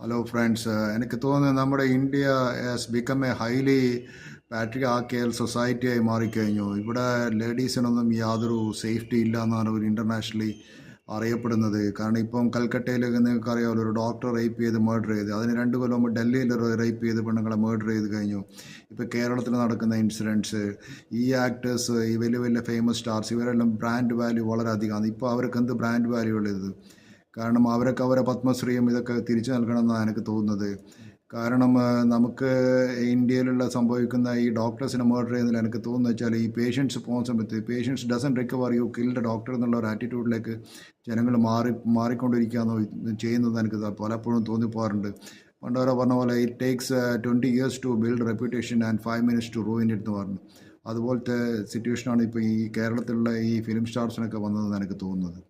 Hello friends, എനിക്ക് തോന്നുന്നത് നമ്മുടെ India has become a highly patriarchal സൊസൈറ്റിയായി മാറിക്കഴിഞ്ഞു. ഇവിടെ ലേഡീസിനൊന്നും യാതൊരു സേഫ്റ്റി ഇല്ല എന്നാണ് ഒരു ഇൻ്റർനാഷണലി അറിയപ്പെടുന്നത്. കാരണം ഇപ്പം കൽക്കട്ടയിലൊക്കെ നിങ്ങൾക്ക് അറിയാമല്ലോ, ഒരു ഡോക്ടർ റേപ്പ് ചെയ്ത് മർഡർ ചെയ്ത്, അതിന് 2 കൊല്ലം മുമ്പ് ഡൽഹിയിൽ റേപ്പ് ചെയ്ത് പെണ്ണുങ്ങളെ മർഡർ ചെയ്ത് കഴിഞ്ഞു. ഇപ്പോൾ കേരളത്തിൽ നടക്കുന്ന ഇൻസിഡൻറ്റ്സ്, ഈ ആക്ടേഴ്സ്, ഈ വലിയ വലിയ ഫേമസ് സ്റ്റാർസ്, ഇവരെല്ലാം ബ്രാൻഡ് വാല്യൂ വളരെ അധികമാണ്. ഇപ്പോൾ അവർക്ക് എന്ത് ബ്രാൻഡ് വാല്യൂ ഉള്ളത്? കാരണം അവരൊക്കെ അവരെ പത്മശ്രീയും ഇതൊക്കെ തിരിച്ചു നൽകണമെന്നാണ് എനിക്ക് തോന്നുന്നത്. കാരണം നമുക്ക് ഇന്ത്യയിലുള്ള സംഭവിക്കുന്ന ഈ ഡോക്ടേഴ്സിനെ മർഡർ ചെയ്യുന്നതിൽ എനിക്ക് തോന്നുന്നത് വെച്ചാൽ, ഈ പേഷ്യൻസ് പോകുന്ന സമയത്ത് patients doesn't recover you killed doctor എന്നുള്ള ഒരു ആറ്റിറ്റ്യൂഡിലേക്ക് ജനങ്ങൾ മാറിക്കൊണ്ടിരിക്കുകയെന്നോ ചെയ്യുന്നത് എനിക്ക് പലപ്പോഴും തോന്നിപ്പോകാറുണ്ട്. പണ്ടവരെ പറഞ്ഞ പോലെ it takes 20 years to build reputation and 5 minutes to ruin it എന്ന് പറഞ്ഞു. അതുപോലത്തെ സിറ്റുവേഷനാണ് ഇപ്പോൾ ഈ കേരളത്തിലുള്ള ഈ ഫിലിം സ്റ്റാർസിനൊക്കെ വന്നതെന്ന് എനിക്ക് തോന്നുന്നത്.